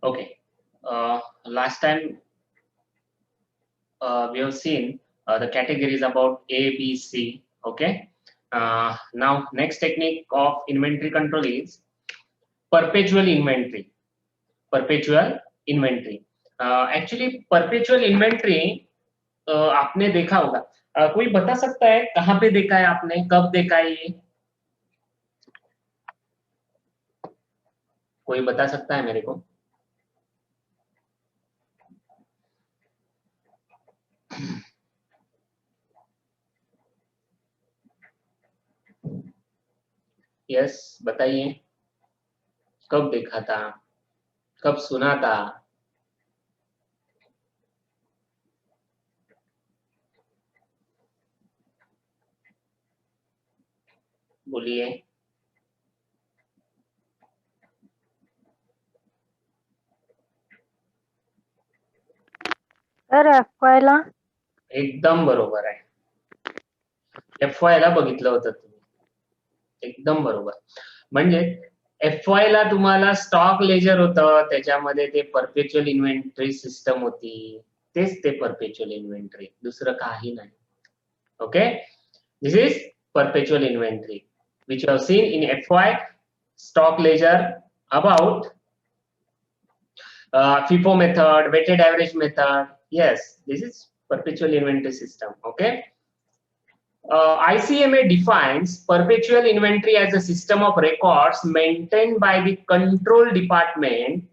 Okay. Last time we have seen the categories about A, B, C. Okay. Now next technique of inventory control is perpetual inventory. Perpetual inventory. Actually perpetual inventory आपने देखा होगा. कोई बता सकता है कहाँ पे देखा है आपने, कब देखा है ये? कोई बता सकता है मेरे को? यस, बताइए. कब देखा था, कब सुना था? बोलिए. सर FY ला. एकदम बरोबर आहे. FY ला बघितलं होतं तुम्ही. एकदम बरोबर. म्हणजे FY ला तुम्हाला स्टॉक लेजर होतं, त्याच्यामध्ये ते परपेच्युअल इन्व्हेंटरी सिस्टम होती. तेच ते परपेच्युअल इन्व्हेंटरी, दुसरं काही नाही. Okay. This is perpetual inventory which you have seen in FY stock ledger about FIFO method, weighted average method. Yes, this is perpetual inventory system. Okay. ICMA defines perpetual inventory as a system of records maintained by the control department,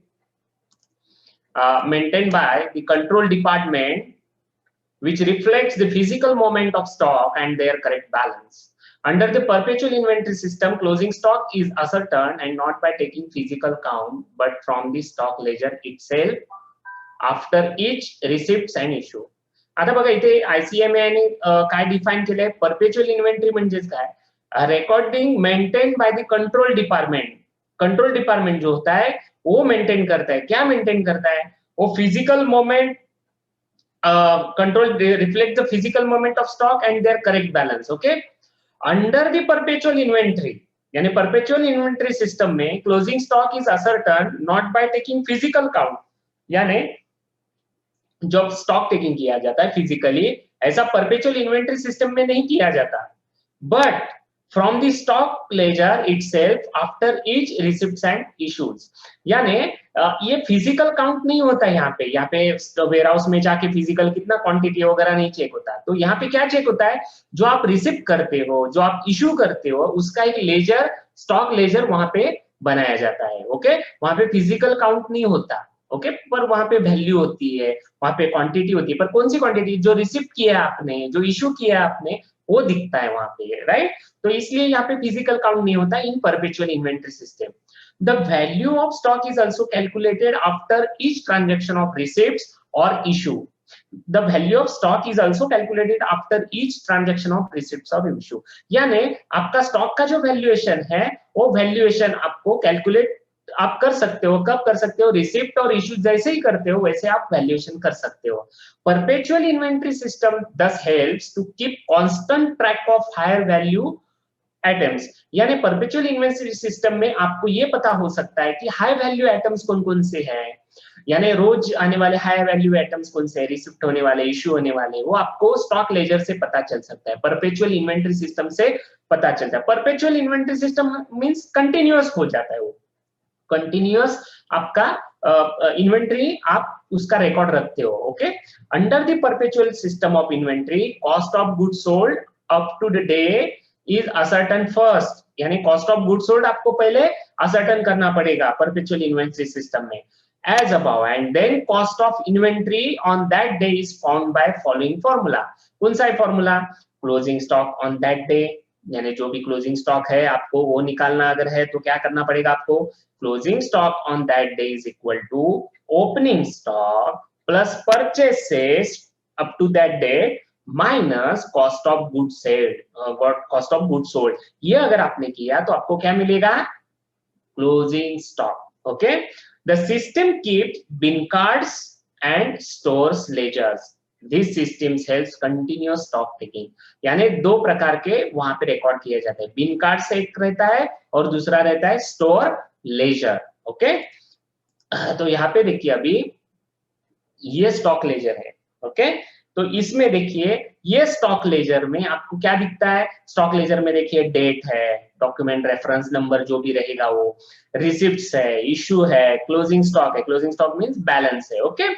which reflects the physical movement of stock and their correct balance. Under the perpetual inventory system, closing stock is ascertained and not by taking physical count, but from the stock ledger itself after each receipts and issue. आता बघा इथे ICMA ने काय define केलंय, परपेच्युअल inventory म्हणजेच काय, recording maintain by the control department. Control department जो होता है वो मेंटेन करता है. क्या मेंटेन करता है? वो physical moment, control reflect the physical movement of stock and their correct balance. Okay. Under the perpetual inventory, यानी perpetual inventory system में closing stock is ascertained not by taking physical count, यानी जब stock taking KIA जाता है physically, ऐसा perpetual inventory system में नहीं किया जाता, but from the stock ledger itself after each receipts and issues. यानी ये फिजिकल काउंट नहीं होता है. यहाँ पे वेयर हाउस में जाके फिजिकल कितना क्वांटिटी वगैरह नहीं चेक होता. तो यहाँ पे क्या चेक होता है, जो आप रिसिप्ट करते हो, जो आप इश्यू करते हो, उसका एक लेजर, स्टॉक लेजर वहां पे बनाया जाता है. ओके. वहां पे फिजिकल काउंट नहीं होता. ओके. पर वहां पे वैल्यू होती है, वहां पे क्वांटिटी होती है, पर कौन सी क्वांटिटी, जो रिसिप्ट किया आपने, जो इश्यू किया आपने, वो दिखता है वहां पे. राइट. तो इसलिए यहाँ पे फिजिकल काउंट नहीं होता in perpetual inventory system. The value of stock is also calculated after each transaction of receipts और issue. The value of stock is also calculated after each transaction of receipts or issue. यानी आपका stock का जो valuation है, वो valuation आपको calculate आप कर सकते हो. कब कर सकते हो? रिसिप्ट और इश्यू जैसे ही करते हो वैसे आप वैल्यूएशन कर सकते हो. Perpetual inventory system thus helps to keep constant track of higher value atoms. यानी परपेचुअल इन्वेंटरी सिस्टम में आपको ये पता हो सकता है कि हाई वैल्यू एटम्स कौन कौन से हैं, यानी रोज आने वाले हाई वैल्यू एटम्स कौन से, रिसिप्ट होने वाले, इश्यू होने वाले, वो आपको स्टॉक लेजर से पता चल सकता है, परपेचुअल इन्वेंटरी सिस्टम से पता चलता है. Perpetual inventory system means continuous हो जाता है. वो कंटिन्यूअस आपका इन्वेंटरी आप उसका रिकॉर्ड रखते हो. Okay. Under the perpetual system of inventory, cost of goods sold up to the day is ascertain first. यानी कॉस्ट ऑफ गुड्स सोल्ड आपको पहले असर्टन करना पड़ेगा परपेचुअल इन्वेंटरी सिस्टम में, as above, and then cost of inventory on that day is found by following formula. कौन सा है formula? Closing stock on that day. यानी जो भी क्लोजिंग स्टॉक है आपको वो निकालना अगर है तो क्या करना पड़ेगा आपको? Closing stock on that day is equal to opening stock plus purchases up to that day minus cost of good sold, cost of good sold. ये अगर आपने किया तो आपको क्या मिलेगा? Closing stock. Okay. The system keeps bin cards and stores ledgers. These systems helps continuous stock taking. यानी दो प्रकार के वहां पे रिकॉर्ड किए जाते हैं. बिन कार्ड से एक रहता है और दूसरा रहता है स्टोर लेजर. ओके. तो यहाँ पे देखिए अभी ये स्टॉक लेजर है, ओके। तो इसमें देखिए ये स्टॉक लेजर में आपको क्या दिखता है, स्टॉक लेजर में देखिए डेट है, डॉक्यूमेंट रेफरेंस नंबर जो भी रहेगा वो, रिसिप्ट्स है, इशू है, क्लोजिंग स्टॉक है, क्लोजिंग स्टॉक मींस बैलेंस है, ओके।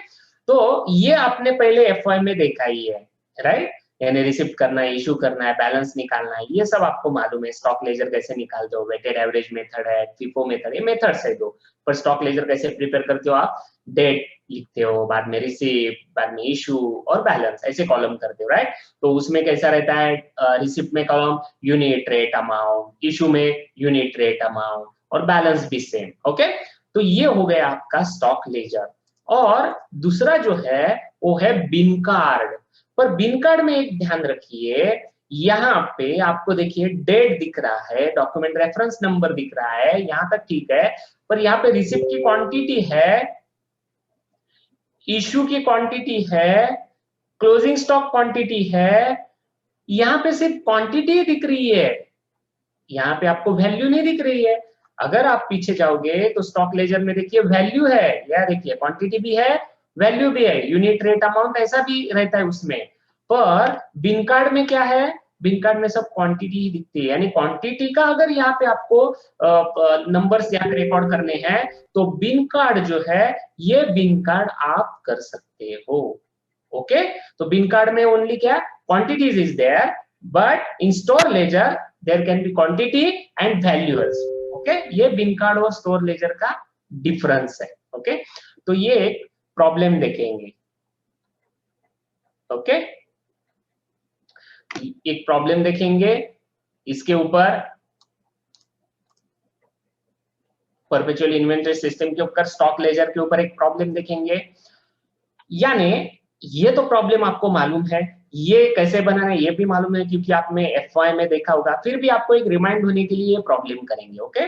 तो ये आपने पहले एफवाई में देखा ही है, राइट, यानी रिसिप्ट करना है, इशू करना है, बैलेंस निकालना है, ये सब आपको मालूम है। स्टॉक लेजर कैसे निकालते हो, वेटेड एवरेज मेथड है, फीफो मेथड, ये मेथड्स है दो। पर स्टॉक लेजर कैसे प्रिपेयर करते हो आप, डेट लिखते हो, बाद में रिसिप्ट, बाद में इशू और बैलेंस, ऐसे कॉलम करते हो, राइट। तो उसमें कैसा रहता है, रिसिप्ट में column unit rate amount, issue में यूनिट रेट अमाउंट और बैलेंस भी सेम, ओके। तो ये हो गया आपका स्टॉक लेजर। और दूसरा जो है वो है बिन कार्ड। पर बिन कार्ड में एक ध्यान रखिए, यहाँ पे आपको देखिए डेट दिख रहा है, डॉक्यूमेंट रेफरेंस नंबर दिख रहा है, यहाँ तक ठीक है। पर यहाँ पे रिसिप्ट की क्वांटिटी है, इशू की क्वांटिटी है, क्लोजिंग स्टॉक क्वांटिटी है, यहाँ पे सिर्फ क्वांटिटी दिख रही है, यहाँ पे आपको वैल्यू नहीं दिख रही है। अगर आप पीछे जाओगे तो स्टॉक लेजर में देखिए वैल्यू है, या देखिए क्वांटिटी भी है, वैल्यू भी है, यूनिट रेट अमाउंट ऐसा भी रहता है उसमें। पर बिन कार्ड में क्या है, बिन कार्ड में सब क्वांटिटी ही दिखती है, यानी क्वांटिटी का अगर यहाँ पे आपको नंबर्स यहाँ पे रिकॉर्ड करने हैं तो बिन कार्ड जो है ये बिन कार्ड आप कर सकते हो, ओके। तो बिन कार्ड में ओनली क्या, quantities is there, but in store ledger there can be quantity and values, okay. ये बिन कार्ड और स्टोर लेजर का डिफरेंस है, ओके। तो ये एक प्रॉब्लम देखेंगे, ओके। एक प्रॉब्लम देखेंगे इसके ऊपर, परपेचुअल इन्वेंटरी सिस्टम के ऊपर, स्टॉक लेजर के ऊपर एक प्रॉब्लम देखेंगे। यानी ये तो प्रॉब्लम आपको मालूम है, ये कैसे बना है ये भी मालूम है क्योंकि आपने एफवाई में देखा होगा, फिर भी आपको एक रिमाइंड होने के लिए ये प्रॉब्लम करेंगे, okay.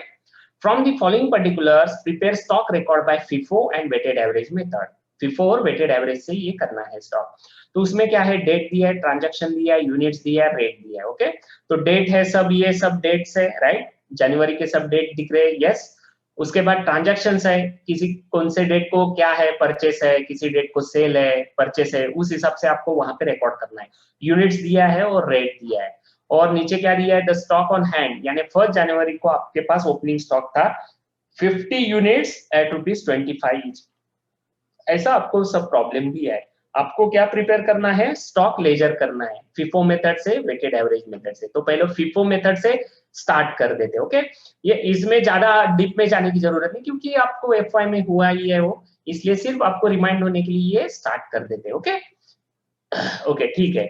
From the following particulars prepare stock record by FIFO and weighted average method. FIFO और वेटेड एवरेज से ये करना है स्टॉक। तो उसमें क्या है, डेट दिया है, ट्रांजैक्शन दिया है, यूनिट्स दिया है, रेट दिया है, ओके। तो डेट है, सब ये सब डेट्स है, राइट, जनवरी के सब डेट दिख रहे हैं, यस। उसके बाद ट्रांजैक्शन है, किसी कौन से डेट को क्या है, परचेस है, किसी डेट को सेल है, परचेस है, उस हिसाब से आपको वहां पे रिकॉर्ड करना है। यूनिट्स दिया है और रेट दिया है, और नीचे क्या दिया है, द स्टॉक ऑन हैंड, यानी 1 जनवरी को आपके पास ओपनिंग स्टॉक था 50 यूनिट्स एट ₹25 ईच। ऐसा आपको सब प्रॉब्लम भी है। आपको क्या प्रिपेयर करना है, स्टॉक लेजर करना है, फिफो मेथड से, वेटेड एवरेज मेथड से। तो पहले फिफो मेथड से स्टार्ट कर देते, ओके। ये इसमें ज्यादा डीप में जाने की जरूरत नहीं क्योंकि आपको एफवाई में हुआ ही है वो, इसलिए सिर्फ आपको रिमाइंड होने के लिए ये स्टार्ट कर देते, ओके। ओके ठीक है।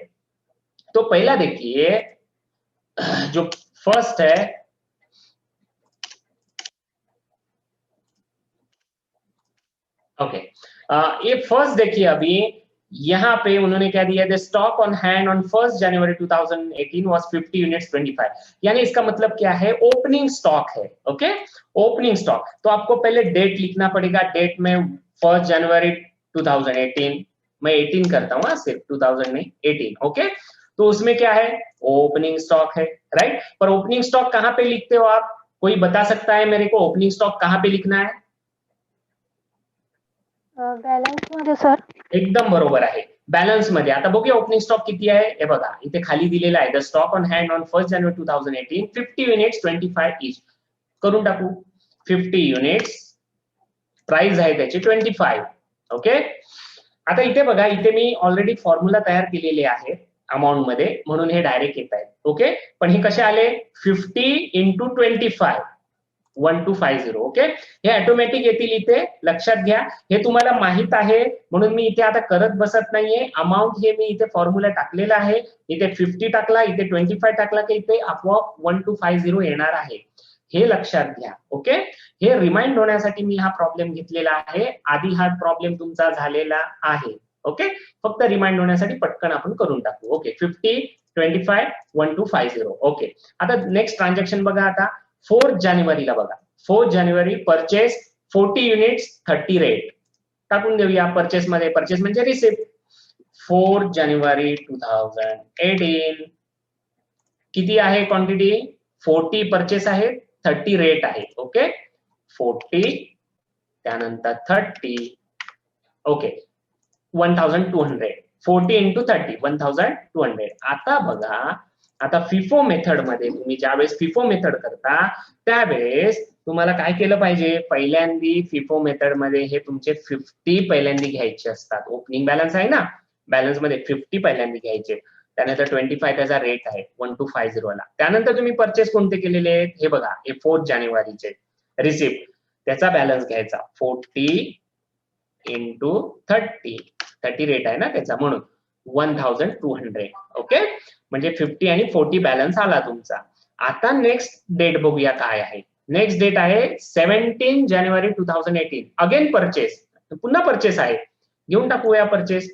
तो पहला देखिए जो फर्स्ट है, ओके, ये फर्स्ट देखिए अभी यहाँ पे उन्होंने क्या दिया, the stock on hand on 1 January 2018 was 50 units 25, यानी इसका मतलब क्या है, ओपनिंग स्टॉक है, ओके। ओपनिंग स्टॉक, तो आपको पहले डेट लिखना पड़ेगा, डेट में 1 जनवरी 2018, मैं 18 करता हूँ सिर्फ 2000 नहीं 18, ओके। तो उसमें क्या है, ओपनिंग स्टॉक है, राइट। पर ओपनिंग स्टॉक कहाँ पे लिखते हो आप, कोई बता सकता है मेरे को ओपनिंग स्टॉक कहाँ पे लिखना है? बॅलन्स मध्ये सर. एकदम बरोबर आहे, बॅलन्स मध्ये। आता बघूया ओपनिंग स्टॉक किती आहे, हे बघा इथे खाली दिलेला आहे, the stock on hand on 1 January 2018 50 units 25 each, करून टाकू 50 युनिट्स, प्राइस आहे त्याची 25, ओके। आता इथे बघा, इथे मी ऑलरेडी फॉर्म्युला तयार केलेले आहे अमाउंट मध्ये, म्हणून हे डायरेक्ट येत आहे, ओके। पण हे कसे आले, 50 इंटू 25 1250, ओके। हे ऑटोमॅटिक येतील इथे, लक्षात घ्या, हे तुम्हाला माहित आहे म्हणून मी इथे आता करत बसत नाहीये। अमाउंट हे मी इथे फॉर्म्युला टाकलेला आहे, इथे 50 टाकला, इथे 25 टाकला की इथे आपोआप 1250 येणार आहे, हे लक्षात घ्या, ओके। हे रिमाइंड होण्यासाठी मी हा प्रॉब्लेम घेतलेला आहे, आधी हा प्रॉब्लेम तुमचा झालेला आहे, ओके। फक्त रिमाइंड होण्यासाठी पटकन आपण करून टाकू, ओके। 50 25 1250, ओके। आता नेक्स्ट ट्रान्झॅक्शन बघा, आता 4 जानेवारीला बघा, 4 जानेवारी परचेस 40 युनिट्स 30 रेट, टाकून देऊया परचेस मध्ये, परचेस म्हणजे रिसिप्ट। 4 जानेवारी 2018 किती आहे क्वांटिटी, 40 परचेस आहे, 30 रेट आहे, ओके। 40 त्यानंतर 30. ओके, 1200. 40 into 30, 1200. आता बघा, आता फिफो मेथड मध्ये तुम्ही ज्यावेळेस फिफो मेथड करता त्यावेळेस तुम्हाला काय केलं पाहिजे, पहिल्यांदी फिफो मेथड मध्ये हे तुमचे 50 पहिल्यांदी घ्यायचे असतात. ओपनिंग बॅलन्स आहे ना, बॅलन्स मध्ये 50 पहिल्यांदी घ्यायचे, त्यानंतर 25 त्याचा रेट आहे 1250 ला. त्यानंतर तुम्ही परचेस कोणते केलेले आहेत हे बघा, हे 4 जानेवारीचे रिसिप्ट, त्याचा बॅलन्स घ्यायचा 40 into 30 रेट आहे ना त्याचा, म्हणून 1200. ओके, म्हणजे 50 आणि 40 बॅलन्स आला तुमचा. आता नेक्स्ट डेट बघूया काय आहे. नेक्स्ट डेट आहे 17 जानेवारी 2018. अगेन परचेस, पुन्हा परचेस आहे, घेऊन टाकूया परचेस.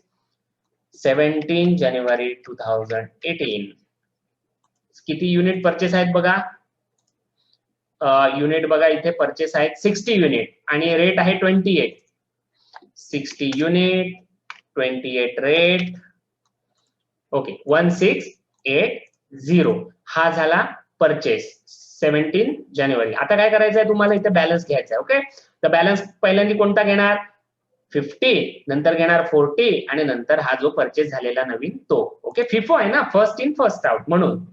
17 जानेवारी 2018 किती युनिट परचेस आहेत बघा, युनिट बघा इथे परचेस आहेत 60 युनिट आणि रेट आहे 28. 60 युनिट, 28 रेट. ओके, 1680 हा झाला परचेस 17 जानेवारी. आता काय करायचं आहे तुम्हाला, इथे बॅलन्स घ्यायचा आहे. ओके, तर बॅलन्स पहिल्यांदा कोणता घेणार, 50, नंतर घेणार 40 आणि नंतर हा जो परचेस झालेला नवीन तो. ओके, फिफो आहे ना, फर्स्ट इन फर्स्ट आउट, म्हणून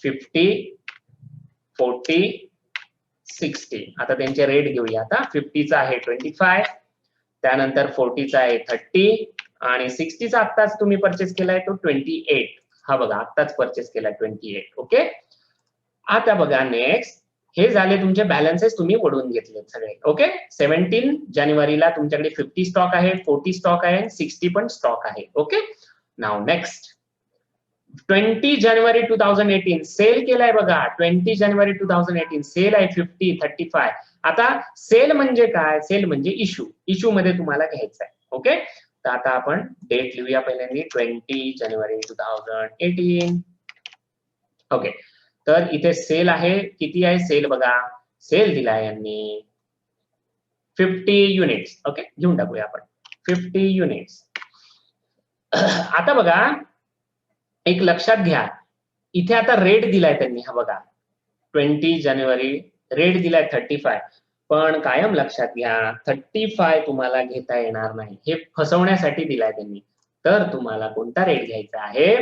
50, 40, 60. आता त्यांचे रेट घेऊया. आता 50चा आहे 25, त्यानंतर 40चा आहे 30 आणि 60चा आत्ताच तुम्ही परचेस केलाय तो 28. हा बघा, आत्ताच परचेस केलाय 28. ओके, आता बघा नेक्स्ट, हे झाले तुमचे बॅलन्सेस तुम्ही वडून घेतले सगळे. ओके, 17 जानेवारीला तुमच्याकडे 50 स्टॉक आहे, 40 स्टॉक आहे, 60 पण स्टॉक आहे. ओके, नाव नेक्स्ट 20 जानेवारी 2018 सेल केलाय बघा. 20 जानेवारी 2018 सेल आहे 50, 35. आता सेल म्हणजे काय, सेल म्हणजे इश्यू, इश्यू मध्ये तुम्हाला घ्यायचं आहे. ओके, तर आता आपण डेट लिहूया पहिल्यांदा 20 जानेवारी 2018. ओके, तर इथे सेल आहे, किती आहे सेल बघा, सेल दिलाय यांनी 50 युनिट्स. ओके, घेऊन टाकूया आपण 50 युनिट्स. आता बघा, एक लक्षात घ्या, इथे आता रेट दिलाय त्यांनी, हा बघा 20 जानेवारी रेट दिलाय 35, पण कायम लक्षात घ्या 35 तुम्हाला घेता येणार नाही, हे फसवण्यासाठी दिलाय त्यांनी. तर तुम्हाला कोणता रेट घ्यायचा आहे,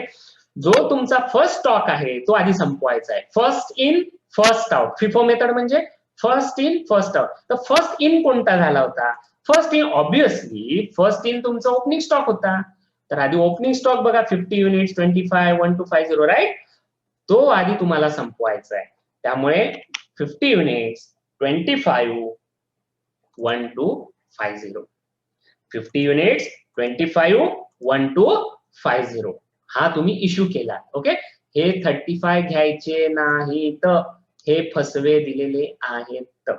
जो तुमचा फर्स्ट स्टॉक आहे तो आधी संपवायचा आहे. First in first out, FIFO method म्हणजे फर्स्ट इन फर्स्ट आउट. तर फर्स्ट इन कोणता झाला होता, first in obviously first in तुमचा ओपनिंग स्टॉक होता. तर आधी ओपनिंग स्टॉक बघा 50 युनिट्स 25 1250 राईट, तो आधी तुम्हाला संपवायचा आहे. त्यामुळे 50 युनिट्स 25 1250, 50 युनिट्स 25 1250 हा तुम्ही इश्यू केला. ओके, हे 35 घ्यायचे नाहीत, हे फसवे दिलेले आहेत.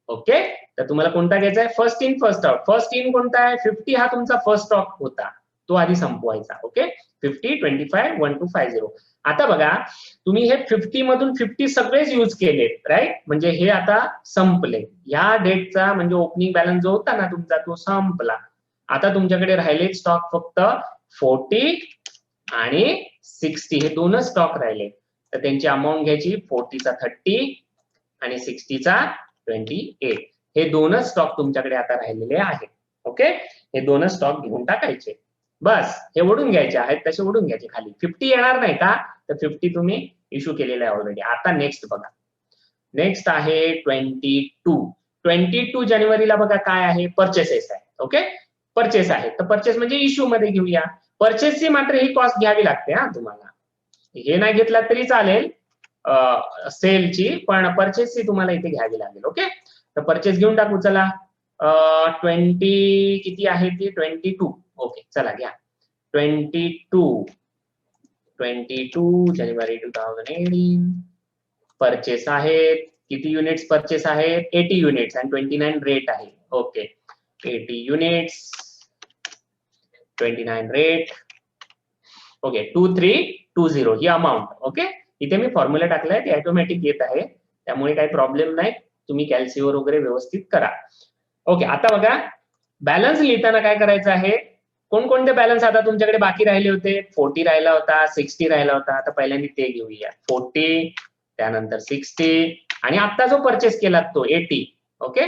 ओके, तर तुम्हाला कोणता घ्यायचा आहे, first in first out. First in कोणता आहे, 50 हा तुमचा फर्स्ट स्टॉक होता, तो आधी संपवायचा. ओके, 50, 25, 1250. आता बघा, तुम्ही हे 50 मधून 50 सगळेच यूज केलेत राईट, म्हणजे हे आता संपले. या डेटचा म्हणजे ओपनिंग बॅलन्स जो होता ना तुमचा तो संपला. आता तुमच्याकडे राहिले स्टॉक फक्त 40 आणि 60, हे दोनच स्टॉक राहिले. तर त्यांची अमाऊंट घ्यायची, 40चा 30 आणि 60चा 28. हे दोनच स्टॉक तुमच्याकडे आता राहिलेले आहेत. ओके, हे दोनच स्टॉक घेऊन टाकायचे, बस हे ओढून घ्यायचे आहेत तसे ओढून घ्यायचे खाली. 50 येणार नाही का, तर 50 तुम्ही इश्यू केलेला आहे ऑलरेडी. आता नेक्स्ट बघा, नेक्स्ट आहे 22 जानेवारीला बघा काय आहे, परचेसेस आहे. ओके, परचेस आहे, तर परचेस म्हणजे इश्यू मध्ये घेऊया. परचेसची मात्र ही कॉस्ट घ्यावी लागते हा तुम्हाला, हे नाही घेतला तरी चालेल सेलची, पण परचेसची तुम्हाला इथे घ्यावी लागेल. ओके, तर परचेस घेऊन टाकू. चला 20 किती आहे ती 22. ओके, चला घ्या 22 जानेवारी 2018 परचेस आहेत. किती युनिट्स परचेस आहेत, 80 युनिट्स आणि 29 रेट आहे. Okay, 80 units 29 rate. ओके, 2320 ही अमाऊंट. ओके, इथे मी फॉर्म्युला टाकलाय, ते ऑटोमॅटिक येत आहे, त्यामुळे काही प्रॉब्लेम नाही, तुम्ही कॅल्सीवर वगैरे व्यवस्थित करा. ओके, आता बघा बॅलन्स लिहिताना काय करायचं आहे, कोणकोणते बॅलन्स आता तुमच्याकडे बाकी राहिले होते, 40 राहिला होता, 60 राहिला होता. आता पहिल्यांदा ते घेऊया, 40 त्यानंतर 60 आणि आता जो परचेस केला तो 80. ओके,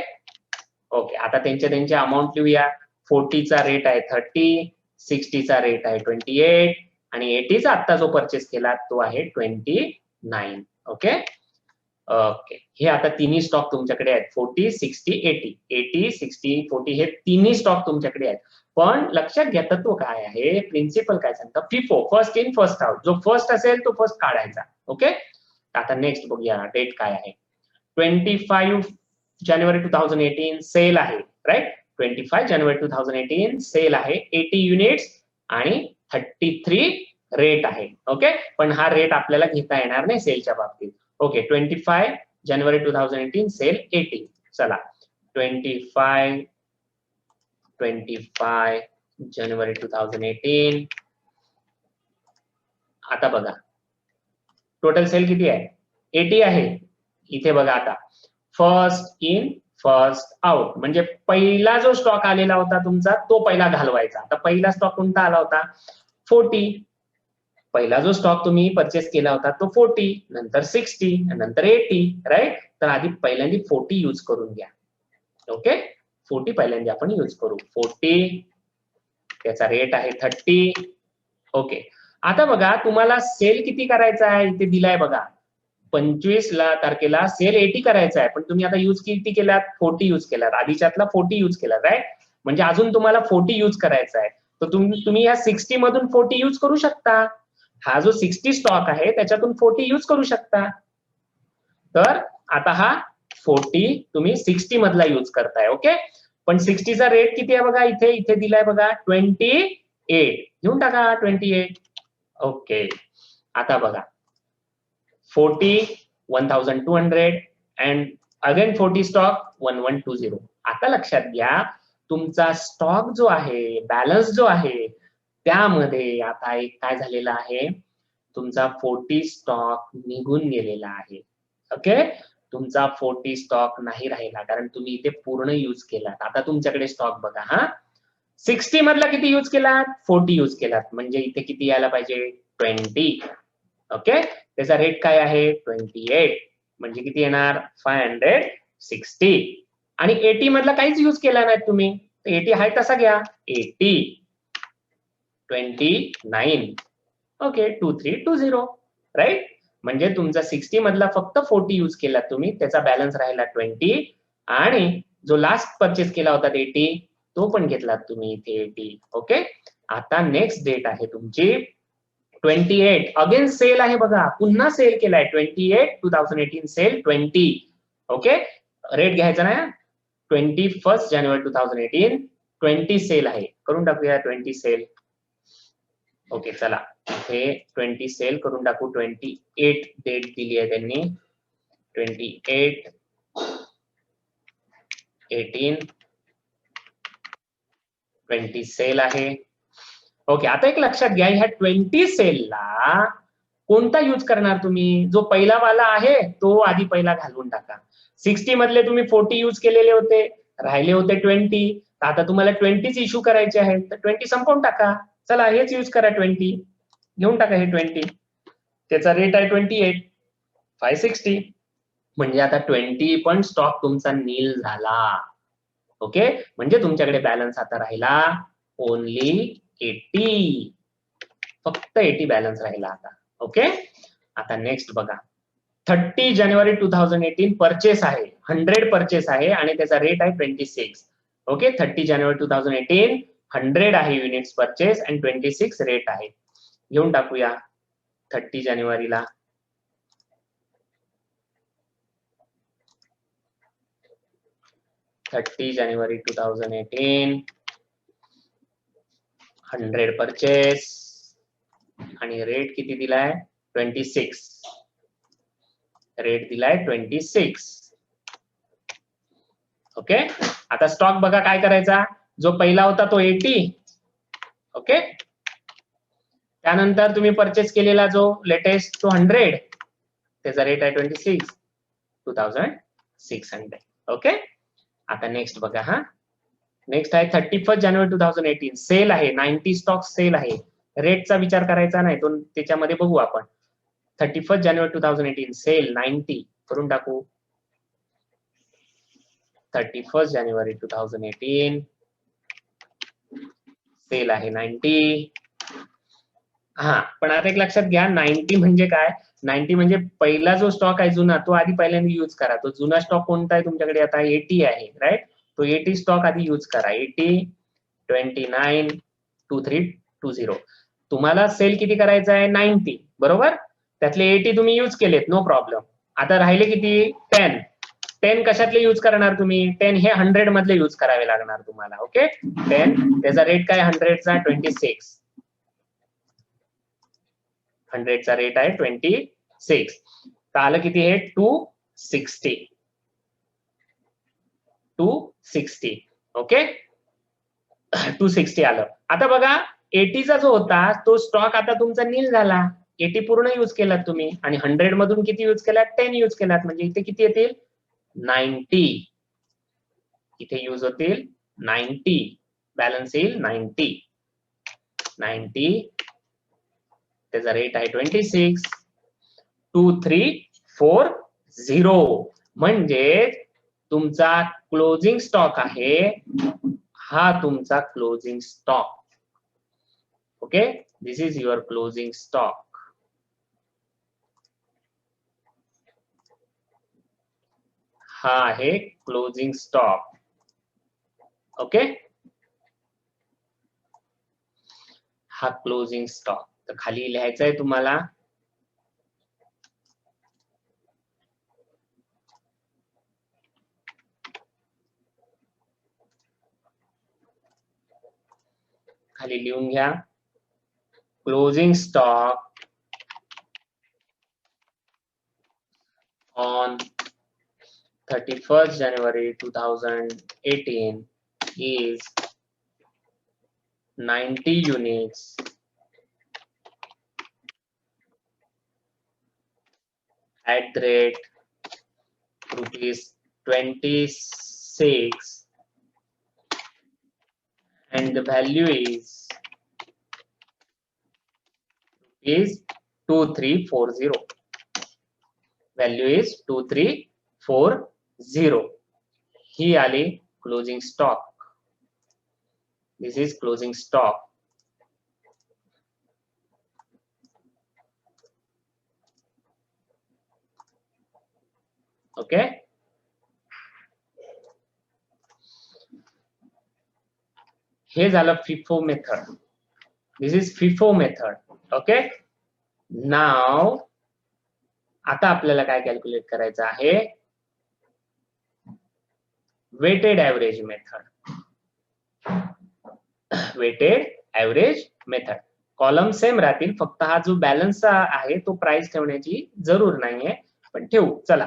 ओके, आता त्यांचे अमाऊंट लिहूया. 40चा रेट आहे 30, 60चा रेट आहे 28 आणि 80चा आता जो परचेस केला तो आहे 29. ओके ओके, हे आता तिन्ही स्टॉक तुमच्याकडे आहेत. 40, 60, 80, 80, 60, 40 हे तिन्ही स्टॉक तुमच्याकडे आहेत. पण लक्षात घ्या तत्व काय आहे, प्रिन्सिपल काय सांगतं, FIFO, first in first out. जो फर्स्ट असेल तो फर्स्ट काढायचा. ओके, आता नेक्स्ट बघूया डेट काय आहे. 25 जानेवारी 2018 सेल आहे, राईट. 25 जानेवारी 2018 सेल आहे, 80 युनिट्स आणि 33 रेट आहे. ओके, पण हा रेट आपल्याला घेता येणार नाही सेलच्या बाबतीत. ओके, 25 जानेवारी 2018 सेल 80. चला 25 जानेवारी 2018. आता बघा टोटल सेल किती आहे, 80 आहे. इथे बघा आता फर्स्ट इन फर्स्ट आउट म्हणजे पहिला जो स्टॉक आलेला होता तुमचा तो पहिला घालवायचा. आता पहिला स्टॉक कोणता आला होता, 40. पहिला जो स्टॉक तुम्ही परचेस केला होता तो 40, नंतर 60, नंतर 80, राईट. तर आधी पहिल्यांदा 40 यूज करून घ्या. ओके, 40 पहिल्यांदा आपण यूज करू. 40 त्याचा रेट आहे 30. ओके, आता बघा तुम्हाला सेल किती करायचा आहे, इथे दिलाय बघा 25 तारखेला सेल 80 करायचा आहे, पण तुम्ही आता यूज किती केलात, 40 यूज केलात. आधीच्यातला 40 यूज केला, राईट. म्हणजे अजून तुम्हाला 40 यूज करायचा आहे. तर तुम्ही या 60 मधून 40 यूज करू शकता. हा जो 60 स्टॉक आहे त्याच्यातून 40 यूज करू शकता. तर आता हा 40 तुम्ही 60 मधला यूज करताय. ओके, पण 60चा रेट किती आहे बघा, इथे दिलाय बघा 28. घेऊन टाका 28. ओके, आता बघा 40 1200 अँड अगेन 40 स्टॉक 1120. आता लक्षात घ्या तुमचा स्टॉक जो आहे, बॅलन्स जो आहे, त्यामध्ये आता एक काय झालेला आहे, तुमचा 40 स्टॉक निघून गेलेला आहे. ओके, तुमचा 40 स्टॉक नाही राहिला कारण तुम्ही इथे पूर्ण यूज केलात. आता तुमच्याकडे स्टॉक बघा, हा 60 मधला किती यूज केलात, 40 यूज केलात. म्हणजे इथे किती यायला पाहिजे, 20. ओके, त्याचा रेट काय आहे 28, म्हणजे किती येणार 560. आणि 80 मधला काहीच यूज केला नाही तुम्ही, 80 आहे तसा घ्या, 80 29. Okay, 2320, right. म्हणजे तुमचा 60 मधला फक्त 40 यूज केला तुम्ही, त्याचा बॅलन्स राहिला 20 आणि जो लास्ट परचेस केला होता 80 तो पण घेतला तुम्ही इथे 80. ओके, आता नेक्स्ट डेट आहे तुमची 28. अगेन सेल आहे बघा, पुन्हा सेल केलाय 28 2018 सेल 20. ओके, रेट घ्यायचा ना, 21 जानेवारी 2018 20 सेल आहे. करून टाकूया 20 सेल. ओके, चला इथे 20 सेल करून टाकू. 28 डेट दिली आहे त्यांनी, 28 18 20 सेल आहे. ओके, आता एक लक्षात घ्या, ह्या 20 सेलला कोणता यूज करणार तुम्ही, जो पहिला वाला आहे तो आधी पहिला घालवून टाका. 60 मधले तुम्ही 40 यूज केलेले होते, राहिले होते 20. आता तुम्हाला 20च इश्यू करायचे आहेत, तर 20 संपवून टाका. चला हेच यूज करा 20, घेऊन टाका हे 20. त्याचा रेट आहे 28 560. म्हणजे आता 20 पण स्टॉक तुमचा नील झाला. ओके, म्हणजे तुमच्याकडे बॅलन्स आता राहिला ओनली 80, फक्त 80 बॅलन्स राहिला आता. ओके, आता नेक्स्ट बघा 30 जानेवारी 2018 परचेस आहे, 100 परचेस आहे आणि त्याचा रेट आहे 26. ओके, 30 जानेवारी 2018 100 आहे युनिट्स परचेस आणि 26 रेट आहे. घेऊन टाकूया 30 जानेवारीला. जानेवारी 2018 100 परचेस आणि रेट किती दिलाय 26. रेट दिलाय 26. ओके, आता स्टॉक बघा काय करायचा, जो पहिला होता तो 80. ओके, त्यानंतर तुम्ही परचेस केलेला जो लेटेस्ट तो 100, त्याचा रेट आहे 26,600. ओके, आता नेक्स्ट बघा, हा नेक्स्ट आहे 31 जानेवारी 2018 सेल आहे, 90 स्टॉक सेल आहे. रेटचा विचार करायचा नाही, तो त्याच्यामध्ये बघू आपण. 31 जानेवारी 2018 सेल 90 करून टाकू. 31 जानेवारी 2018 सेल आहे 90. हा, पण आता एक लक्षात घ्या, 90 म्हणजे काय? 90 म्हणजे पहिला जो स्टॉक आहे जुना, तो आधी पहिल्यांदा यूज करा. तो जुना स्टॉक कोणता आहे तुमच्याकडे? आता 80 आहे, राईट? तो 80 स्टॉक आधी यूज करा. 80, 29, 2320. तुम्हाला सेल किती करायचा आहे? 90, बरोबर? त्यातले 80 तुम्ही यूज केलेत, नो प्रॉब्लेम. आता राहिले किती? 10. 10 कशातले यूज करणार तुम्ही? 10 हे 100 मधले यूज करावे लागणार तुम्हाला. ओके, 10 त्याचा रेट काय? 100चा 26. 100चा रेट आहे 26. तर आलं किती? हे 260. 260. ओके, 260 आलं. आता बघा, 80चा जो होता तो स्टॉक आता तुमचा नील झाला. 80 पूर्ण यूज केलात तुम्ही, आणि 100 मधून किती यूज केलात? 10 यूज केलात. म्हणजे इथे किती येतील? 90. इथे यूज होतील 90. बॅलन्स येईल 90. 90. त्याचा रेट आहे 26. 2340. म्हणजे तुमचा क्लोजिंग स्टॉक आहे हा तुमचा closing stock. Okay, this is your closing stock. हा आहे क्लोजिंग स्टॉक. ओके, हा क्लोजिंग स्टॉक. तर खाली लिहायचं आहे तुम्हाला, खाली लिहून घ्या, closing stock on 31st January 2018 is 90 units at the rate ₹26, and the value is 2340. Value is 2340. ही आली closing stock. This is closing stock. Okay, हे झालं FIFO method. This is FIFO method. Okay, नाव आता आपल्याला काय कॅल्क्युलेट करायचं आहे? Weighted average method. Weighted average method. Column same राहतील, फक्त हा जो बॅलन्स आहे तो प्राइस ठेवण्याची जरूर नाहीये, पण ठेवू. चला,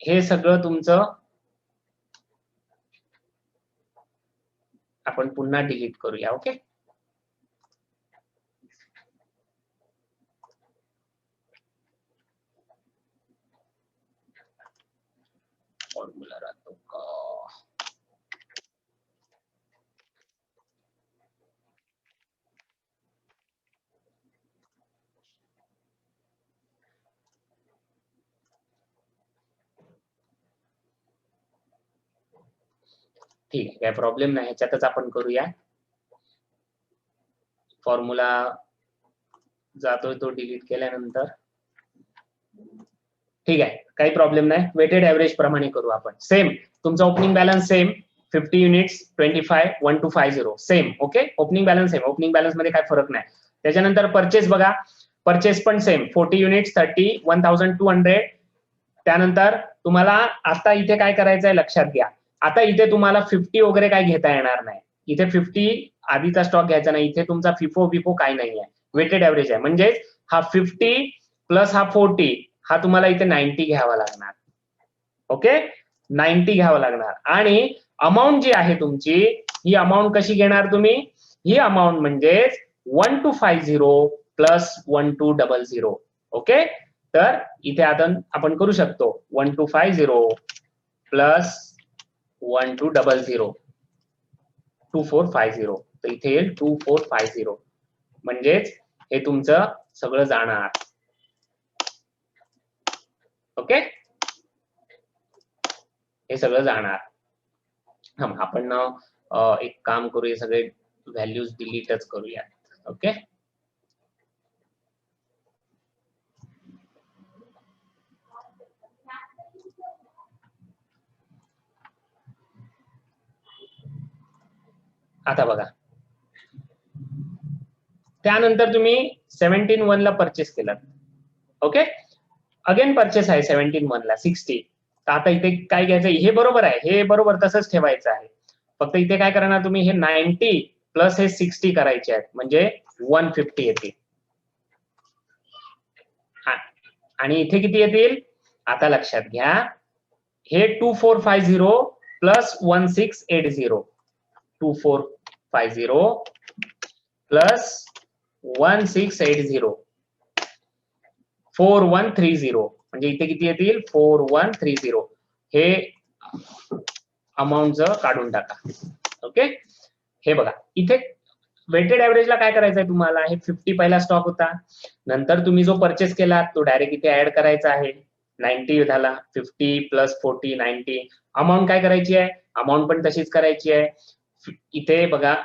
हे सगळं तुमचं आपण पुन्हा डिलीट करूया. ओके, फॉर्म्युला राहतो का? ठीक आहे, काय प्रॉब्लेम नाही, ह्याच्यातच आपण करूया. फॉर्म्युला जातोय तो डिलीट केल्यानंतर. ठीक आहे, काही प्रॉब्लेम नाही. वेटेड ऍव्हरेज प्रमाणे करू आपण. सेम तुमचा opening balance same 50 units 25 1250 same. Okay, opening balance same. Opening balance मध्ये काय फरक नाही. त्याच्यानंतर परचेस बघा, परचेस पण सेम 40 युनिट्स 30 1200. त्यानंतर तुम्हाला आता इथे काय करायचं आहे लक्षात घ्या. आता इथे तुम्हाला 50 वगैरे काय घेता येणार नाही. इथे 50 आधीचा स्टॉक घ्यायचा नाही. इथे तुमचा फिफो बिफो काय नाही आहे, वेटेड ऍव्हरेज आहे. म्हणजे हा 50 प्लस हा 40, हा तुम्हाला इथे 90 घ्यावा लागणार. ओके, 90 घ्यावं लागणार. आणि अमाऊंट जी आहे तुमची, ही अमाऊंट कशी घेणार तुम्ही? ही अमाऊंट म्हणजे 1250 प्लस 1200. ओके, तर इथे आता आपण करू शकतो 1250 प्लस 1200 2450. तर इथे येईल 2450. म्हणजेच हे तुमचं सगळं जाणार. ओके, हे सगळं जाणार. आपण एक काम करूया, सगळे व्हॅल्यूज डिलीटच करूया. ओके, आता बघा, त्यानंतर तुम्ही 17.1 ला परचेस केलात. ओके, अगेन परचेस आहे 17.1 ला 60. तर आता इथे काय घ्यायचं, हे बरोबर आहे, हे बरोबर तसंच ठेवायचं आहे. फक्त इथे काय करणार तुम्ही, हे 90 प्लस हे 60 करायचे आहेत, म्हणजे 150 येतील. आणि इथे किती येतील, आता लक्षात घ्या, हे 2450 प्लस 1680, 2450 प्लस 1680, 4130, म्हणजे इथे किती येतील, 4130. हे अमाऊंट काढून टाका. ओके, हे बघा, इथे वेटेड ऍव्हरेजला काय करायचंय तुम्हाला, हे 50 पहिला स्टॉक होता, नंतर तुम्ही जो परचेस केला तो डायरेक्ट इथे ऍड करायचा आहे. 90 झाला, 50 प्लस 40 90. अमाऊंट काय करायची आहे, अमाऊंट पण तशीच करायची आहे. इथे बघा,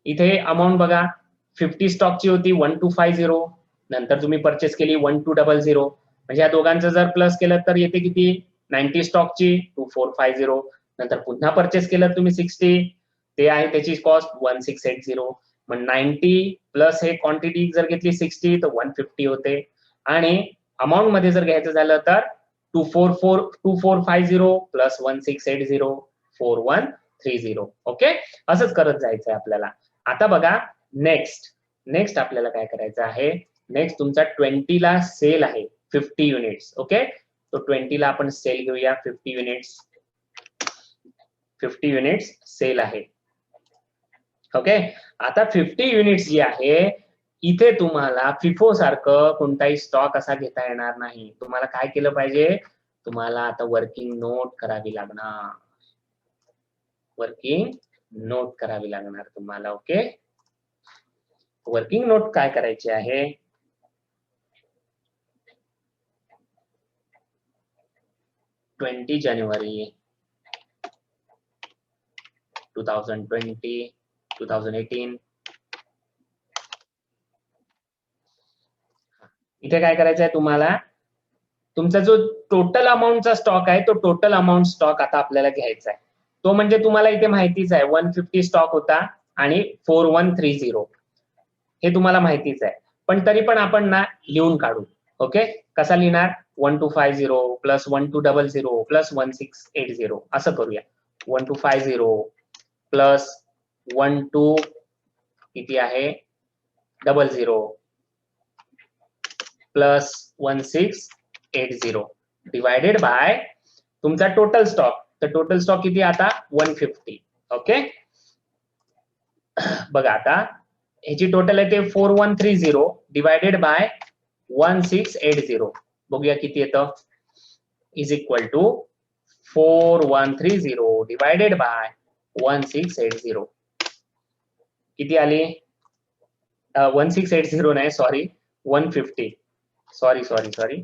इथे अमाऊंट बघा, 50 स्टॉकची होती 1250, नंतर तुम्ही परचेस केली 1200, म्हणजे या दोघांचं जर प्लस केलं तर येते किती, 90 स्टॉकची 2450, नंतर पुन्हा परचेस केलं तुम्ही 60, ते आहे त्याची कॉस्ट 1680. मग 90 प्लस हे क्वांटिटी जर घेतली 60 तर 150 होते. आणि अमाऊंट मध्ये जर घ्यायचं झालं तर 2450 प्लस 1680 4130. ओके, असंच करत जायचंय आपल्याला. आता बघा, नेक्स्ट आपल्याला काय करायचं आहे, नेक्स्ट तुमचा 20 ला सेल आहे 50 युनिट्स. ओके, तो 20 ला आपण सेल घेऊया, 50 युनिट्स सेल आहे. ओके, आता 50 युनिट्स जी आहे, इथे तुम्हाला फिफो सारखं कोणताही स्टॉक असा घेता येणार नाही. तुम्हाला काय केलं पाहिजे, तुम्हाला आता वर्किंग नोट करावी लागणार, तुम्हाला. ओके, वर्किंग नोट काय करायची आहे, जानेवारी 2020 2018. इथे काय करायचं आहे तुम्हाला, तुमचा जो टोटल अमाऊंटचा स्टॉक आहे तो टोटल अमाऊंट स्टॉक आता आपल्याला घ्यायचा आहे. तो म्हणजे तुम्हाला इथे माहितीच आहे 150 स्टॉक होता आणि 4130, हे तुम्हाला माहितीच आहे. पण तरी पण आपण ना लिहून काढू. ओके, कसा लिहिणार, 1250 प्लस 1200 प्लस 1680 असं करूया. 1250 प्लस 12 किती आहे 00 प्लस 1680 डिवायडेड बाय तुमचा टोटल स्टॉक. तर टोटल स्टॉक किती आता 150. ओके, बघा आता ह्याची टोटल आहे ते 4130 डिवायडेड बाय 1680, बघूया किती येतं, is equal to 4130 divided by 1680. किती आली, 1680 नाही, सॉरी 150, सॉरी 150.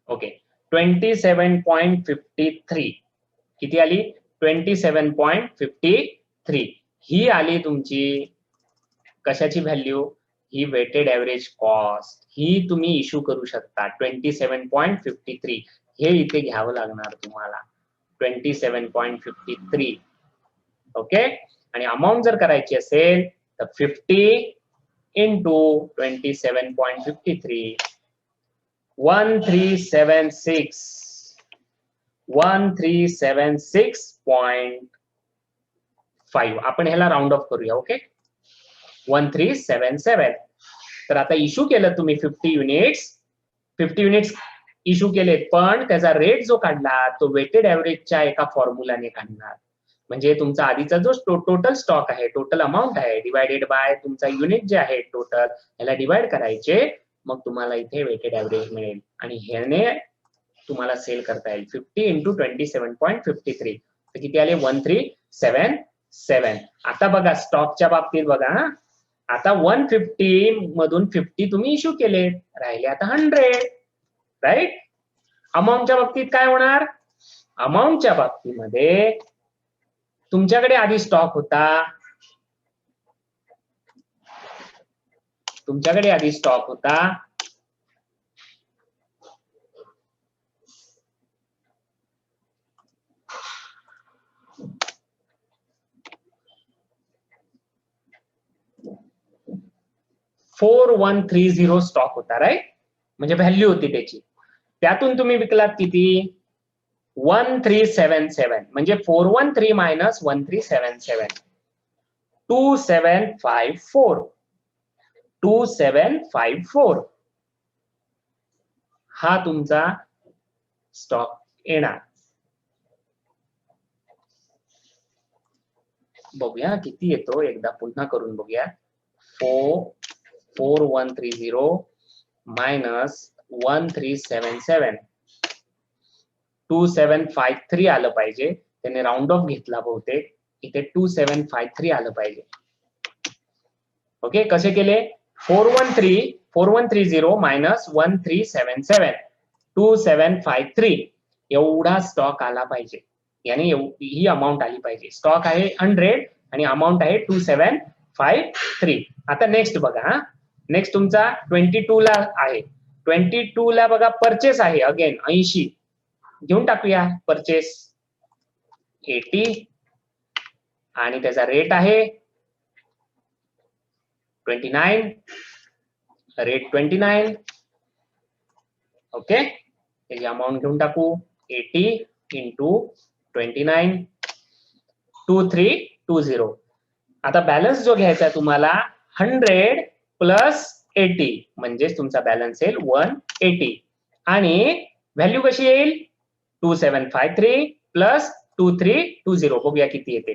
ओके, 27.53 किती आली, 27.53 ही आली तुमची कशाची व्हॅल्यू, ही वेटेड ऍव्हरेज कॉस्ट. ही तुम्ही इश्यू करू शकता 27.53, हे इथे घ्यावं लागणार तुम्हाला 27.53. ओके, आणि अमाऊंट जर करायची असेल तर 50 इंटू 27.53 1376.5. आपण ह्याला राऊंड ऑफ करूया. ओके, 1377. तर आता इश्यू केलं तुम्ही 50 युनिट्स इश्यू केलेत, पण त्याचा रेट जो काढला तो वेटेड ऍव्हरेजच्या एका फॉर्म्युलाने काढणार. म्हणजे तुमचा आधीचा जो टोटल स्टॉक आहे, टोटल अमाऊंट आहे, डिवायडेड बाय तुमचा युनिट जे आहे टोटल, ह्याला डिवाइड करायचे, मग तुम्हाला इथे वेटेड ऍव्हरेज मिळेल. आणि ह्याने तुम्हाला सेल करता येईल 50 इंटू 27.53. तर किती आले 1377. 7. आता बघा स्टॉकच्या बाबतीत बघा हा, आता 150 मधून 50 तुम्ही इश्यू केले, राहिले आता 100, राईट. अमाऊंटच्या बाबतीत काय होणार? अमाऊंटच्या बाबतीमध्ये तुमच्याकडे आधी स्टॉक होता, तुमच्याकडे आधी स्टॉक होता, $4130 स्टॉक होता, राईट. म्हणजे व्हॅल्यू होती त्याची. त्यातून तुम्ही विकलात किती? 1377. म्हणजे 413 मायनस 1377, 2754. 2754 हा तुमचा स्टॉक येणार. बघूया किती येतो, एकदा पुन्हा करून बघूया. 4130 मायनस 1377, 2753 आलं पाहिजे. त्याने राऊंड ऑफ घेतला बहुतेक, इथे 2753 आलं पाहिजे. ओके, कसे केले? 4130 मायनस 1377, 2753 एवढा स्टॉक आला पाहिजे. यानी ही अमाऊंट आली पाहिजे. स्टॉक आहे 100 आणि अमाऊंट आहे 2753. आता नेक्स्ट बघा हा, नेक्स्ट तुमचा 22 ला आहे. 22 ला बघा परचेस आहे अगेन 80. घेऊन टाकूया परचेस 80 आणि त्याचा रेट आहे 29, रेट 29. ओके, त्याची अमाऊंट घेऊन टाकू 80 इंटू 29, 2320. आता बॅलन्स जो घ्यायचा तुम्हाला 100 प्लस 80 म्हणजेच तुमचा बॅलन्स येईल 180 आणि व्हॅल्यू कशी येईल? 2753 प्लस 2320. बघूया किती येते.